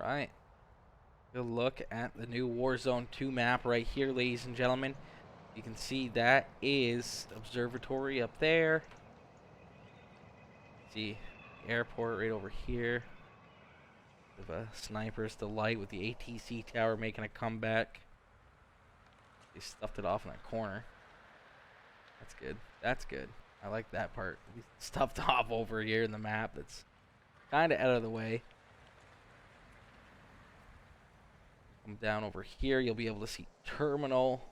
Alright, good look at the new Warzone 2 map right here, ladies and gentlemen. You can see that is observatory up there. See airport right over here. With a sniper's delight with the ATC tower making a comeback. They stuffed it off in that corner. That's good. That's good. I like that part. We stuffed off over here in the map. That's kind of out of the way. Come down over here, you'll be able to see terminal.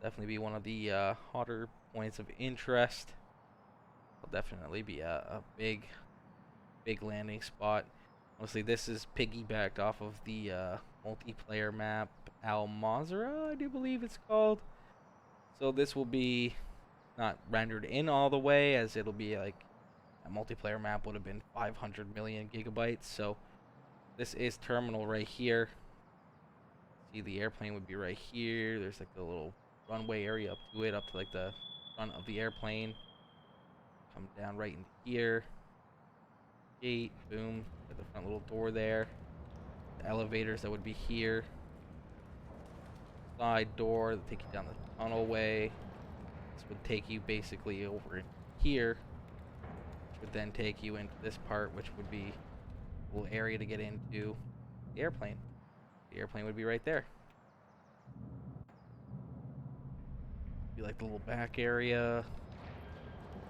Definitely be one of the hotter points of interest. Will definitely be a big landing spot. Obviously, this is piggybacked off of the multiplayer map Al Mazrah, I do believe it's called. So this will be not rendered in all the way, as it'll be like a multiplayer map would have been 500 million gigabytes. So this is terminal right here. See, the airplane would be right here. There's like the little runway area up to it, up to like the front of the airplane. Come down right in here. Gate, boom, at the front little door there. The elevators that would be here. Side door that take you down the tunnel way. This would take you basically over here, which would then take you into this part, which would be a little area to get into the airplane. The airplane would be right there. Be like the little back area,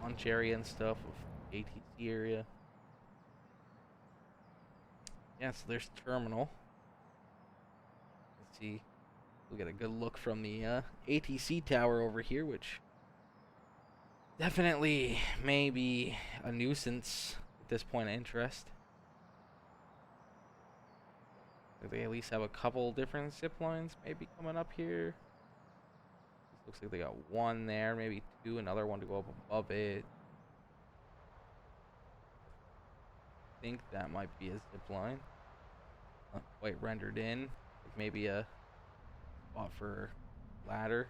lunch area and stuff, with ATC area. Yeah, so there's terminal. Let's see. We'll get a good look from the ATC tower over here, which definitely may be a nuisance at this point of interest. They at least have a couple different zip lines maybe coming up here. Looks like they got one there, maybe two, another one to go up above it. I think that might be a zip line. Not quite rendered in. Like maybe a spot for ladder.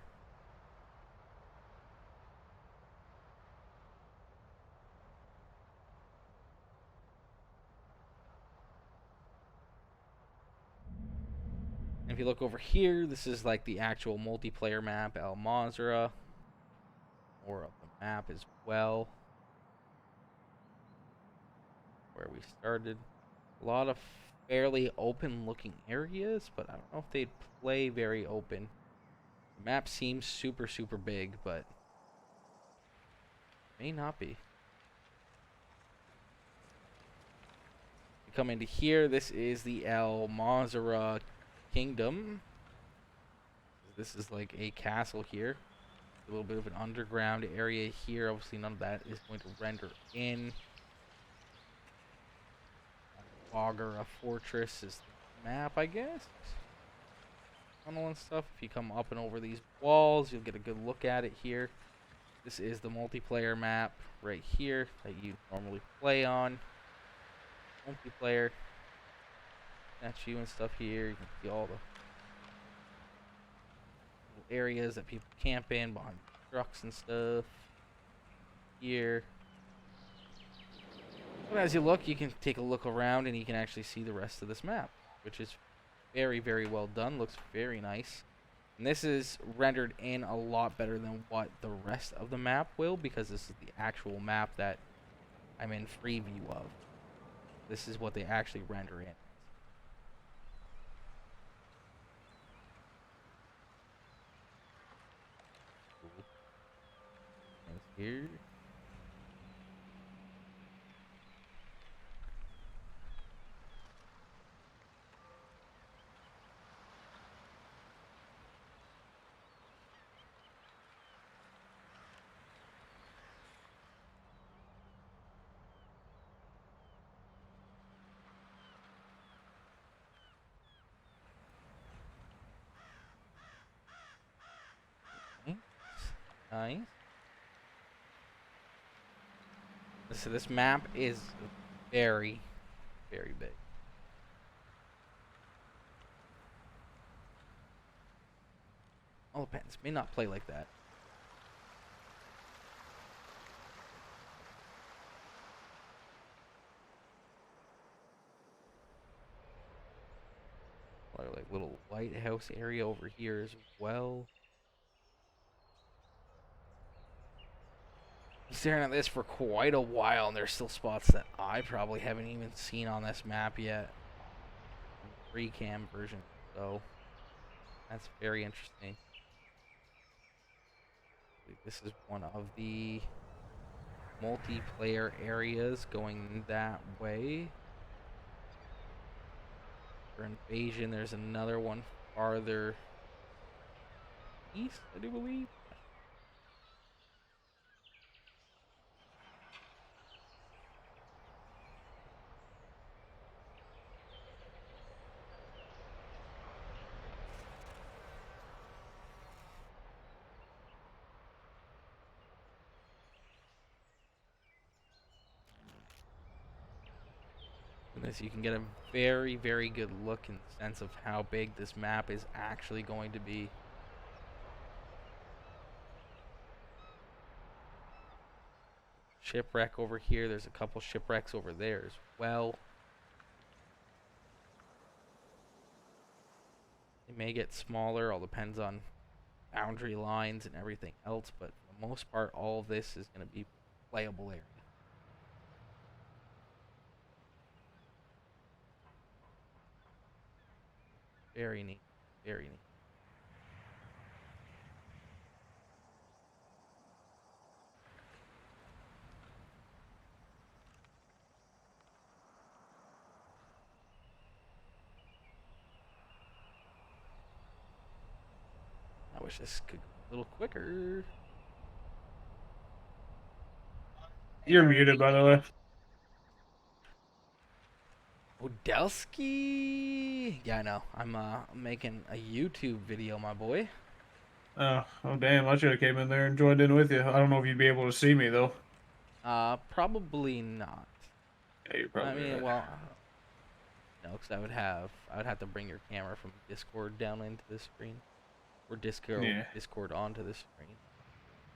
And if you look over here, this is like the actual multiplayer map, Al Mazrah. More of the map as well. Where we started. A lot of fairly open looking areas, but I don't know if they'd play very open. The map seems super big, but may not be. You come into here, this is the Al Mazrah Kingdom. This is like a castle here. A little bit of an underground area here. Obviously none of that is going to render in. Augur, a fortress is the map, I guess. Tunnel and stuff. If you come up and over these walls, you'll get a good look at it here. This is the multiplayer map right here that you normally play on. Multiplayer. Statue and stuff here. You can see all the little areas that people camp in behind trucks and stuff. Here. But as you look, you can take a look around and you can actually see the rest of this map, which is very well done. Looks very nice. And this is rendered in a lot better than what the rest of the map will, because this is the actual map that I'm in free view of. This is what they actually render in. And here. Nice. So this map is very big. All depends. May not play like that. like little lighthouse area over here as well. I'm staring at this for quite a while, and there's still spots that I probably haven't even seen on this map yet. Free cam version, so that's very interesting. This is one of the multiplayer areas going that way. For invasion, there's another one farther east, I do believe. And this, you can get a very, very good look in the sense of how big this map is actually going to be. Shipwreck over here. There's a couple shipwrecks over there as well. They may get smaller, all depends on boundary lines and everything else, but for the most part, all of this is going to be playable area. Very neat. Very neat. I wish this could go a little quicker. You're muted, by the way. Odelski? Yeah, I know. I'm making a YouTube video, my boy. Oh damn! I should have came in there and joined in with you. I don't know if you'd be able to see me though. Probably not. Yeah, you're I probably mean, right. well, no, because I would have to bring your camera from Discord down into the screen, or Yeah. Discord onto the screen.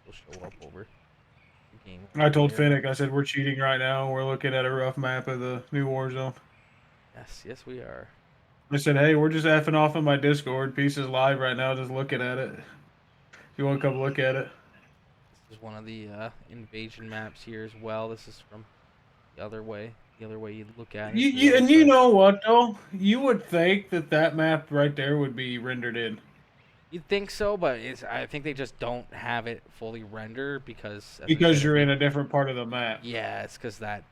It'll show up over the game I over told there. Finnick, I said we're cheating right now. We're looking at a rough map of the new Warzone. Yes, yes, we are. I said, hey, we're just effing off on my Discord. Piece is live right now, just looking at it. If you want to come look at it. This is one of the invasion maps here as well. This is from the other way. The other way you look at it, the other And you side. know what though? You would think that that map right there would be rendered in. You'd think so, but I think they just don't have it fully rendered because, as I said, Because it'd you're be, in a different part of the map. yeah, it's because that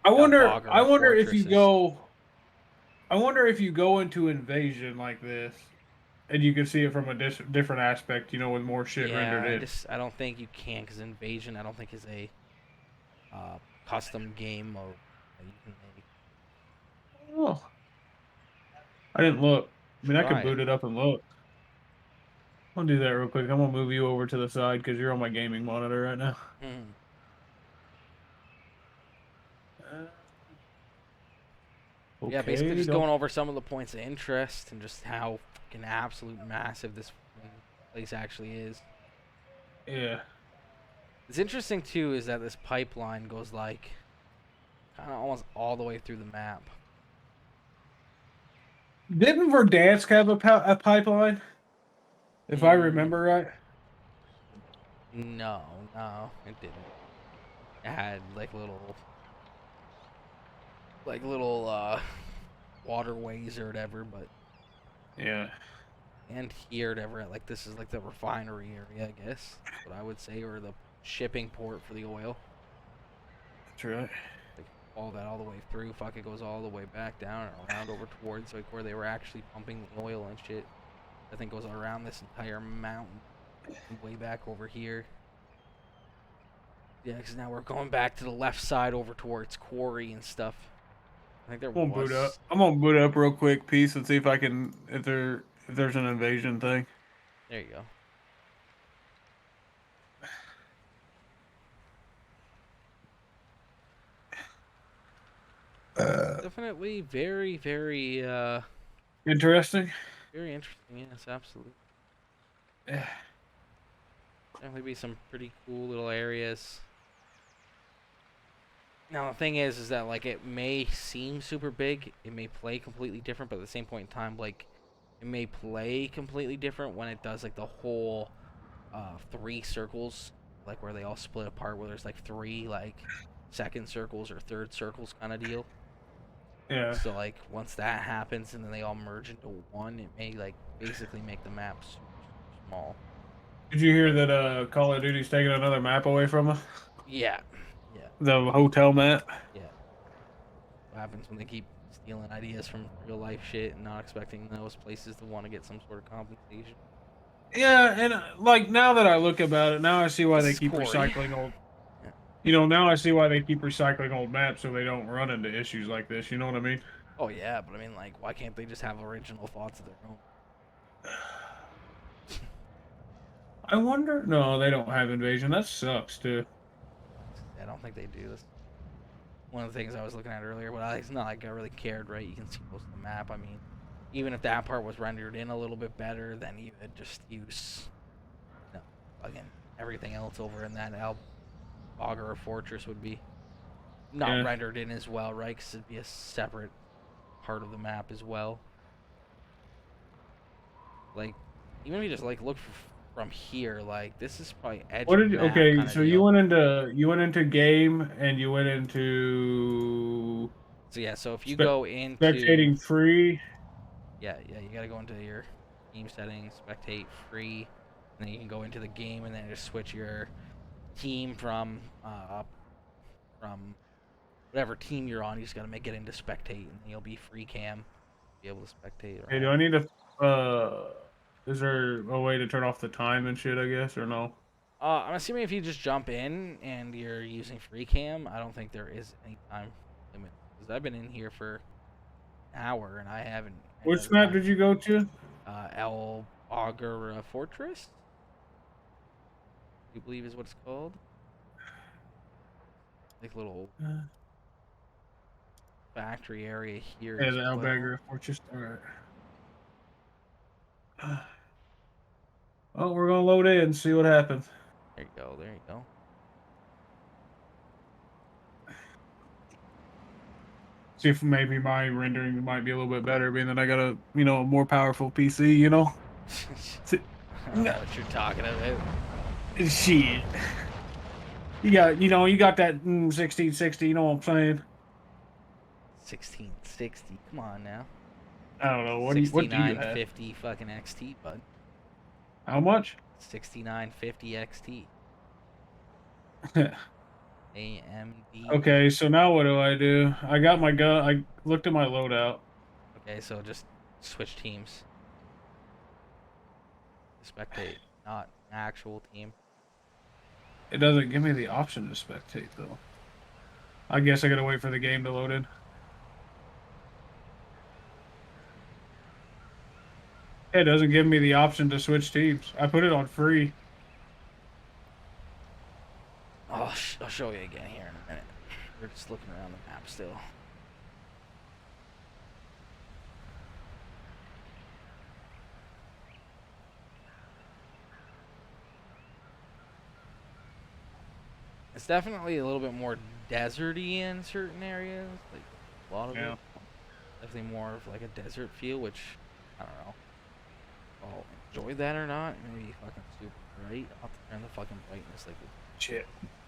I wonder. I Bogger wonder if Fortress you is, go. I wonder if you go into invasion like this, and you can see it from a different aspect. You know, with more shit rendered yeah. in. I don't think you can because Invasion I don't think is a custom game mode that you can make. Oh, I didn't look. I mean, I could Try it. boot it up and look. I'll do that real quick. I'm gonna move you over to the side because you're on my gaming monitor right now. Mhm. Uh, Yeah, basically okay, just don't. going over some of the points of interest and just how fucking absolute massive this place actually is. Yeah. It's interesting too is that this pipeline goes like kind of almost all the way through the map. Didn't Verdansk have a pipeline? If I Mm, remember right. no, no, it didn't. It had like little waterways or whatever, but Yeah. and here whatever like this is like the refinery area, I guess. That's what I would say, or the shipping port for the oil. That's right. Like all that all the way through. Fuck, it goes all the way back down and around over towards like where they were actually pumping the oil and shit. I think goes around this entire mountain, and way back over here. Yeah, because now we're going back to the left side over towards quarry and stuff. I think there I'm gonna boot up. was. I'm gonna boot up real quick, piece, and see if I can if there's an invasion thing. There you go. Definitely very, very, Interesting. very interesting. Yes, absolutely. Yeah. Definitely be some pretty cool little areas. Now the thing is that like it may seem super big, it may play completely different, but at the same point in time, like it may play completely different when it does like the whole 3 circles, like where they all split apart, where there's like 3 like second circles or third circles kind of deal. Yeah. So like once that happens and then they all merge into one, it may like basically make the map super, super small. Did you hear that Call of Duty's taking another map away from us? Yeah, yeah, The hotel map. yeah. What happens when they keep stealing ideas from real life shit and not expecting those places to want to get some sort of compensation? Yeah, and like now that I look about it, now I see why This they is keep Corey. recycling old. Yeah. Now I see why they keep recycling old maps so they don't run into issues like this. You know what I mean? Oh yeah, but I mean, like, why can't they just have original thoughts of their own? I wonder. No, they don't have invasion. That sucks too. I don't think they do. This one of the things I was looking at earlier, but it's not like I really cared, right? You can see most of the map. I mean, even if that part was rendered in a little bit better, then you would just use, you know, again, everything else over in that Augur or Fortress would be not Yeah. rendered in as well, right? Because it'd be a separate part of the map as well. Like, even if you just like look from here, like this is probably edge What of did you? map Okay, kind of so you deal. went into game and you went into So yeah, so if you spe- go into, spectating free. yeah, you gotta go into your game settings, spectate free, and then you can go into the game and then just switch your team from whatever team you're on. You just gotta make it into spectate, and then you'll be free cam, be able to spectate Hey, do around. I need to? Is there a way to turn off the time and shit? I guess or no? I'm assuming if you just jump in and you're using free cam, I don't think there is any time limit because I've been in here for an hour and I haven't any Which other map time. did you go to? El Augur Fortress, I believe is what it's called. Like little Uh, factory area here yeah, as the well. Albagra Fortress. All right. Oh, we're gonna load in and see what happens. There you go. There you go. See if maybe my rendering might be a little bit better, being that I got a more powerful PC. See- I don't no, know what you're talking about. shit. You got that 1660. You know what I'm saying? 1660. Come on now. I don't know. What do you have? 6950 fucking XT, bud. How much? 6950 XT. AMD. Okay, so now what do I do? I got my gun. I looked at my loadout. Okay, so just switch teams. Spectate, not an actual team. It doesn't give me the option to spectate though. I guess I gotta wait for the game to load in. It doesn't give me the option to switch teams. I put it on free. Oh, I'll show you again here in a minute. We're just looking around the map still. It's definitely a little bit more deserty in certain areas. Like a lot of Yeah. it, definitely more of like a desert feel, which I don't know. If I'll enjoy that or not. Maybe fucking super bright. I'll have to turn the fucking brightness like Shit.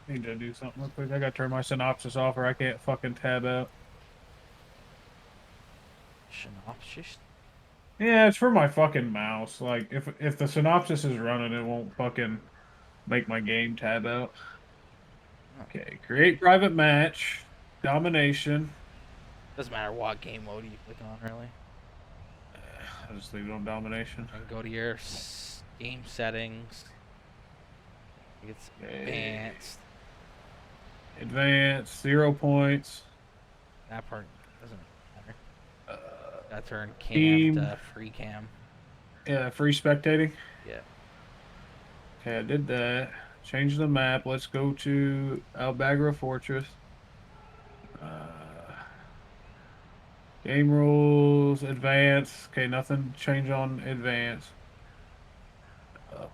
Need to do something real quick. I gotta turn my synopsis off or I can't fucking tab out. synopsis. Yeah, it's for my fucking mouse. Like if the synopsis is running, it won't fucking make my game tab out. Oh, Okay, create private match, domination. doesn't matter what game mode you click on, really. I'll just leave it on domination. And go to your game settings. I think it's Okay. advanced. Advance, 0 points. That part doesn't matter. Uh, Got turn cam team. to free cam. Yeah, free spectating. Yeah. Okay, I did that. Change the map. Let's go to Albagra Fortress. Uh, game rules, advance. Okay, nothing change on advance.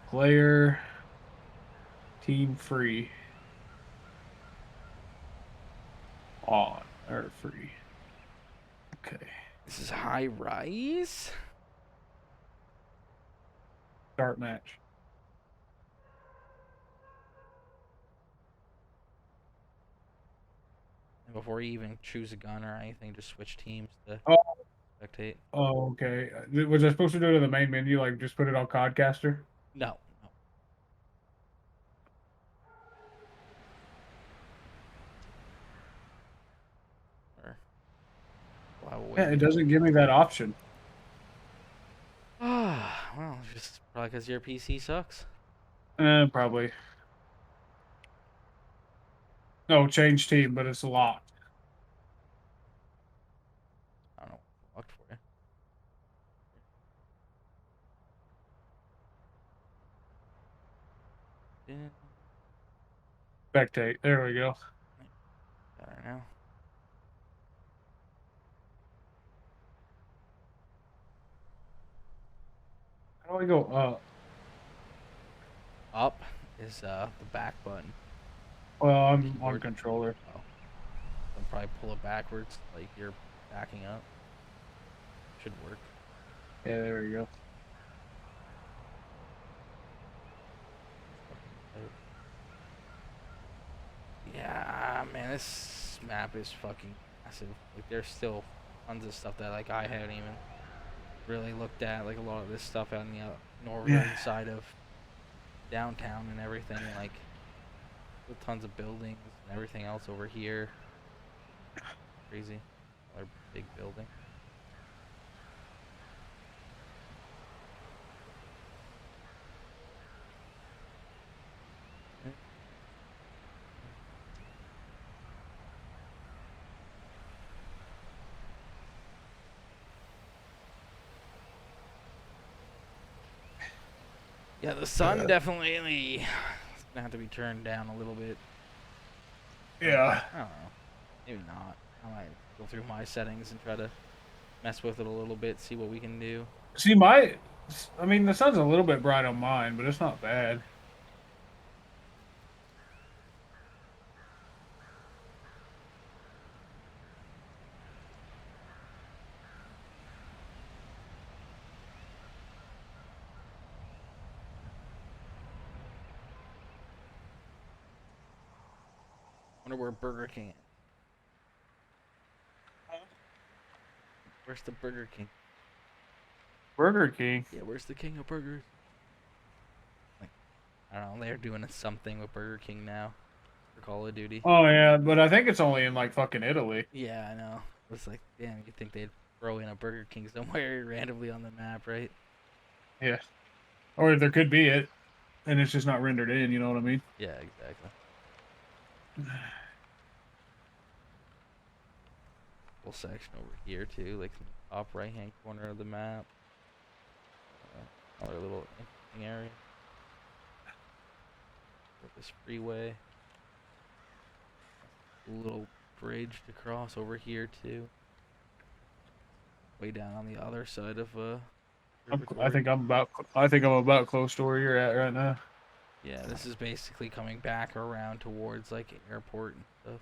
Player, team free. On, or free. Okay. This is high rise. Start match. And before you even choose a gun or anything, just switch teams to Oh, spectate. oh, okay. Was I supposed to do it in the main menu? Like just put it on Codcaster? No, no. Or we'll have a Yeah, wait. it doesn't give me that option. Ah, well, just probably because your PC sucks. Probably. No, change team, but it's locked. I don't know what fucked for you. Yeah, Spectate. There we go. better now. How do I go up? Up is the back button. Well, I'm on Keyboard. controller. Oh, I'll probably pull it backwards, like you're backing up. Should work. Yeah, there we go. Yeah, man, this map is fucking massive. Like, there's still tons of stuff that like I haven't even really looked at. Like a lot of this stuff on the northern Yeah. side of downtown and everything. Like, with tons of buildings and everything else over here. Crazy. Another big building. Yeah, the sun definitely is gonna have to be turned down a little bit. Yeah. I don't know. Maybe not. I might go through my settings and try to mess with it a little bit, see what we can do. See, I mean, the sun's a little bit bright on mine, but it's not bad. Wonder where Burger King is. Where's the Burger King? Burger King. Yeah, where's the king of burgers? Like, I don't know, they're doing something with Burger King now for Call of Duty. Oh yeah, but I think it's only in like fucking Italy. Yeah, I know. It's like, damn, you think they'd throw in a Burger King somewhere randomly on the map, right? Yeah. Or there could be it, and it's just not rendered in. You know what I mean? Yeah, exactly. Full section over here too, like in the top right hand corner of the map. Another little interesting area. With this freeway. Little bridge to cross over here too. Way down on the other side of I Rivertory. think I'm about. I think I'm about close to where you're at right now. Yeah, this is basically coming back around towards like airport and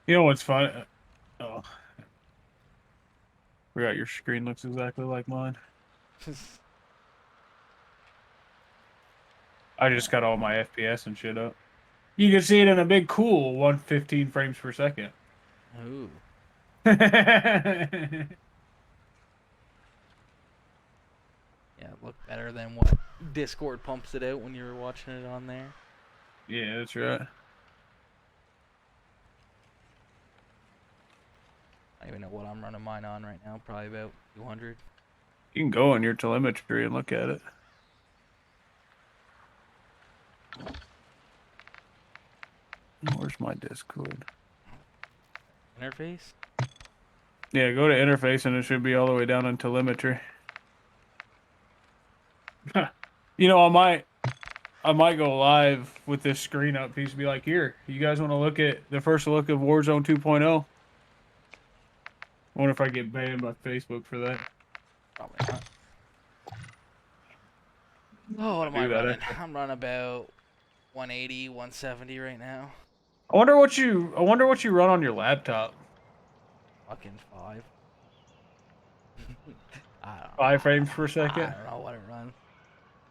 You know what's fun? Oh, forgot your screen looks exactly like mine. stuff. I just got all my FPS and shit up. You can see it in a big cool 115 frames per second. Ooh. Yeah, Yeah, it looked better than what Discord pumps it out when you were watching it on there. that's right. I don't even know what I'm running mine on right now. Probably about 200. You can go on your telemetry and look at it. Where's my Discord? Interface? Yeah, go to interface and it should be all the way down in telemetry. You know, I might go live with this screen up piece and be like, here, you guys want to look at the first look of Warzone 2.0? I wonder if I get banned by Facebook for that. Probably not. Oh, what am I Do that running? after. I'm running about 180, 170 right now. I wonder what you run on your laptop. Fucking 5. I don't, 5 frames per I second. don't know what it runs.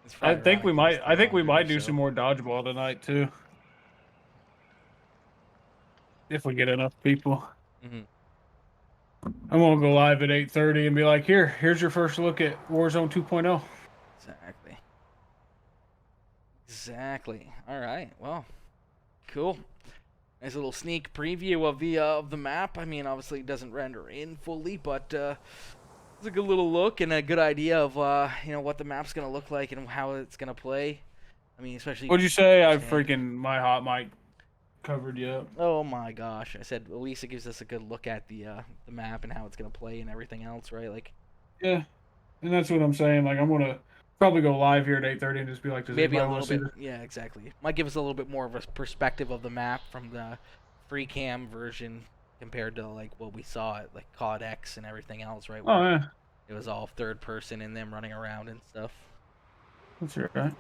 It's I probably think running we close might. to I think we 100 or might do so. some more dodgeball tonight too, if we get enough people. Hmm. I'm gonna go live at 8:30 and be like, here's your first look at Warzone 2.0. Exactly. Exactly. All right. Well, cool. Nice little sneak preview of the map. I mean, obviously it doesn't render in fully, but it's a good little look and a good idea of what the map's gonna look like and how it's gonna play. I mean, especially What'd you say? I understand. freaking my hot mic covered you up. Oh my gosh! I said at least it gives us a good look at the map and how it's gonna play and everything else, right? Like Yeah, and that's what I'm saying. Like I'm gonna probably go live here at 8:30 and just be like, does maybe a anybody want little to see bit. this? Yeah, exactly. Might give us a little bit more of a perspective of the map from the free cam version compared to like what we saw at like COD X and everything else, right? Oh Where yeah, it was all third person and them running around and stuff. that's right.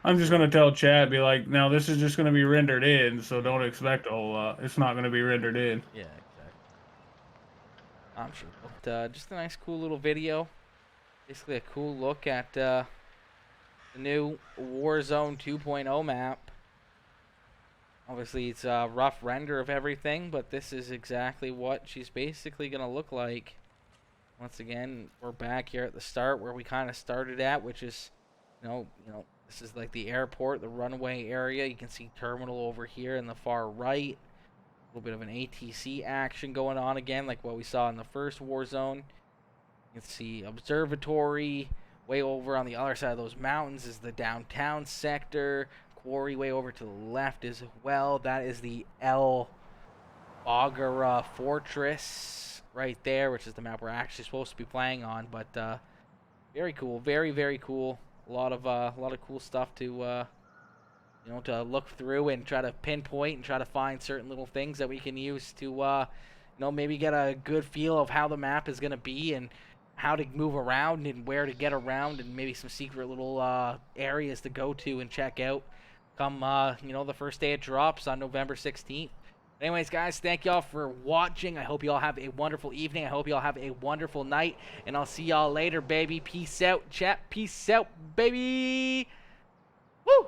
I'm just gonna tell Chad, be like, now this is just gonna be rendered in, so Mm. don't expect a whole lot. It's not gonna be rendered in. Yeah, exactly. I'm sure. But just a nice, cool little video. Basically, a cool look at the new Warzone 2.0 map. Obviously, it's a rough render of everything, but this is exactly what she's basically gonna look like. Once again, we're back here at the start where we kind of started at, which is, this is like the airport, the runway area. You can see terminal over here in the far right. A little bit of an ATC action going on again, like what we saw in the first Warzone. You can see observatory. Way over on the other side of those mountains is the downtown sector. Quarry way over to the left as well. That is the El Bagara Fortress right there, which is the map we're actually supposed to be playing on. But very cool, very very cool. A lot of cool stuff to to look through and try to pinpoint and try to find certain little things that we can use to maybe get a good feel of how the map is gonna be and how to move around and where to get around and maybe some secret little areas to go to and check out come the first day it drops on November 16th. Anyways, guys, thank y'all for watching. I hope y'all have a wonderful evening. I hope y'all have a wonderful night. And I'll see y'all later, baby. Peace out, chat. Peace out, baby. Woo!